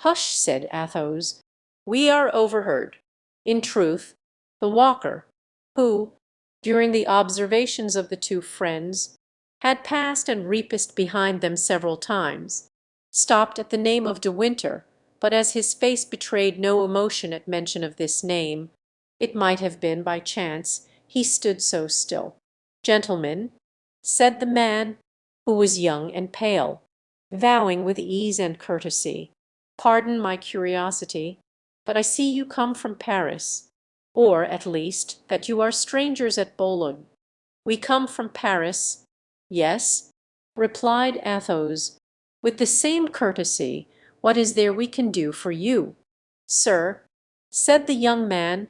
"Hush," said Athos, "we are overheard." In truth, the walker, who, during the observations of the two friends, had passed and repassed behind them several times, stopped at the name of De Winter, but as his face betrayed no emotion at mention of this name, it might have been by chance he stood so still. "Gentlemen," said the man, who was young and pale, bowing with ease and courtesy, "pardon my curiosity, but I see you come from Paris, or, at least, that you are strangers at Boulogne." "We come from Paris." "Yes," replied Athos, with the same courtesy. "What is there we can do for you?" "Sir," said the young man,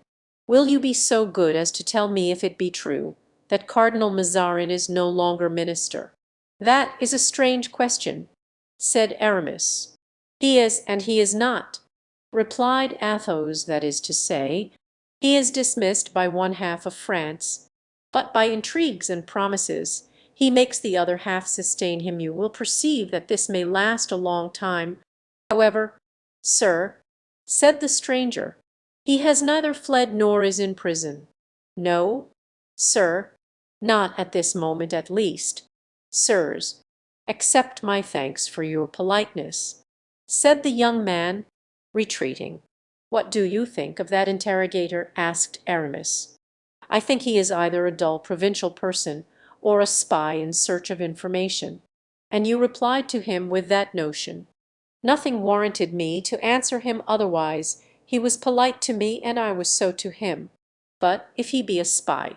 "will you be so good as to tell me if it be true that Cardinal Mazarin is no longer minister?" "That is a strange question," said Aramis. "He is and he is not," replied Athos. "That is to say, he is dismissed by one half of France, but by intrigues and promises he makes the other half sustain him. You will perceive that this may last a long time. However, sir," said the stranger, "he has neither fled nor is in prison." "No, sir, not at this moment at least. Sirs, accept my thanks for your politeness," said the young man, retreating. "What do you think of that interrogator?" asked Aramis. "I think he is either a dull provincial person or a spy in search of information, and you replied to him with that notion. Nothing warranted me to answer him otherwise. He was polite to me, and I was so to him. But if he be a spy,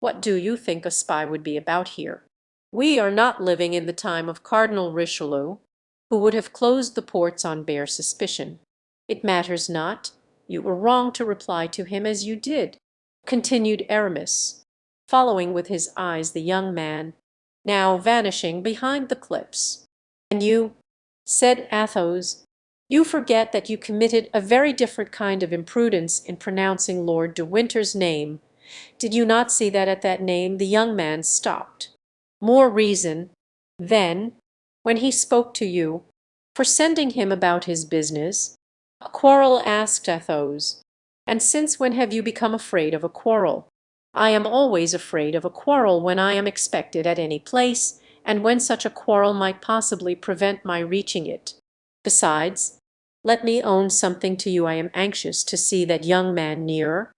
what do you think a spy would be about here? We are not living in the time of Cardinal Richelieu, who would have closed the ports on bare suspicion. It matters not. You were wrong to reply to him as you did," continued Aramis, following with his eyes the young man, now vanishing behind the cliffs. "And you," said Athos, "you forget that you committed a very different kind of imprudence in pronouncing Lord de Winter's name. Did you not see that at that name the young man stopped? More reason, then, when he spoke to you, for sending him about his business." "A quarrel?" asked Athos. "And since when have you become afraid of a quarrel?" "I am always afraid of a quarrel when I am expected at any place, and when such a quarrel might possibly prevent my reaching it. Besides, let me own something to you. I am anxious to see that young man nearer."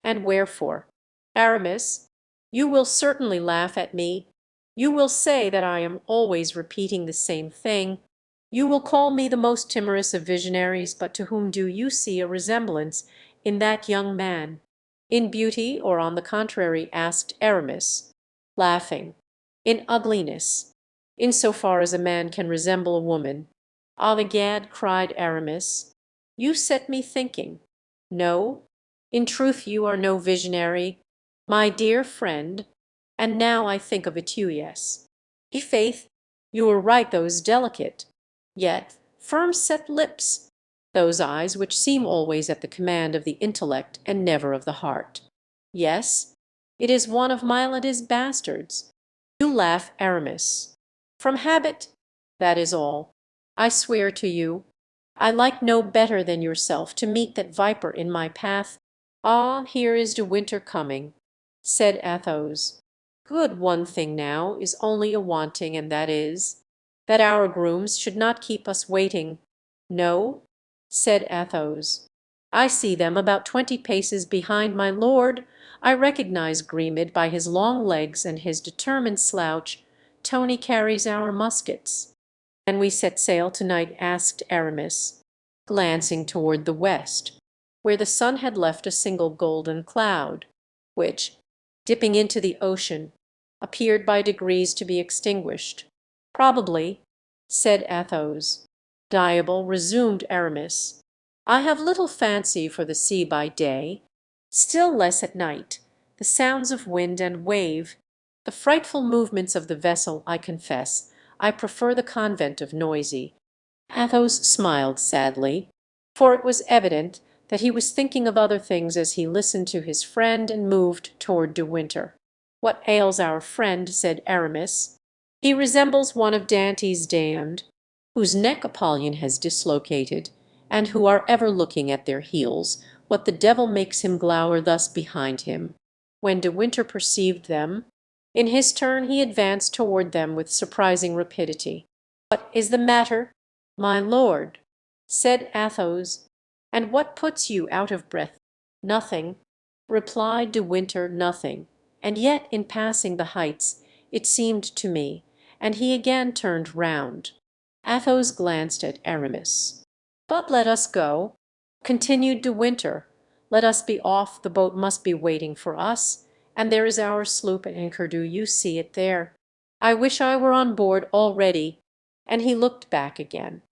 "And wherefore?" "Aramis, you will certainly laugh at me. You will say that I am always repeating the same thing. You will call me the most timorous of visionaries, but to whom do you see a resemblance in that young man?" "In beauty, or on the contrary?" asked Aramis, laughing. "In ugliness, in so far as a man can resemble a woman." "Ah, egad!" cried Aramis, "you set me thinking. No, in truth you are no visionary, my dear friend, and now I think of it, you, yes. I'faith, you were right, those delicate, yet firm-set lips, those eyes which seem always at the command of the intellect and never of the heart. Yes, it is one of Milan's bastards. You laugh, Aramis. From habit, that is all. I swear to you, I like no better than yourself to meet that viper in my path. Ah, here is De Winter coming," said Athos. "Good, one thing now is only a wanting, and that is, that our grooms should not keep us waiting." "No," said Athos, "I see them about 20 paces behind my lord. I recognize Grimaud by his long legs and his determined slouch. Tony carries our muskets." "Can we set sail tonight?" asked Aramis, glancing toward the west, where the sun had left a single golden cloud, which, dipping into the ocean, appeared by degrees to be extinguished. "Probably," said Athos. "Diable," resumed Aramis, "I have little fancy for the sea by day, still less at night. The sounds of wind and wave, the frightful movements of the vessel, I confess, I prefer the convent of Noisy." Athos smiled sadly, for it was evident that he was thinking of other things as he listened to his friend and moved toward De Winter. "What ails our friend?" said Aramis. "He resembles one of Dante's damned, whose neck Apollyon has dislocated, and who are ever looking at their heels, what the devil makes him glower thus behind him? When De Winter perceived them, in his turn he advanced toward them with surprising rapidity. "What is the matter, my lord?" said Athos, "and what puts you out of breath?" "Nothing," replied De Winter, "nothing. And yet in passing the heights it seemed to me," and he again turned round. Athos glanced at Aramis. "But let us go," continued De Winter. "Let us be off, the boat must be waiting for us, and there is our sloop at anchor, do you see it there? I wish I were on board already." And he looked back again.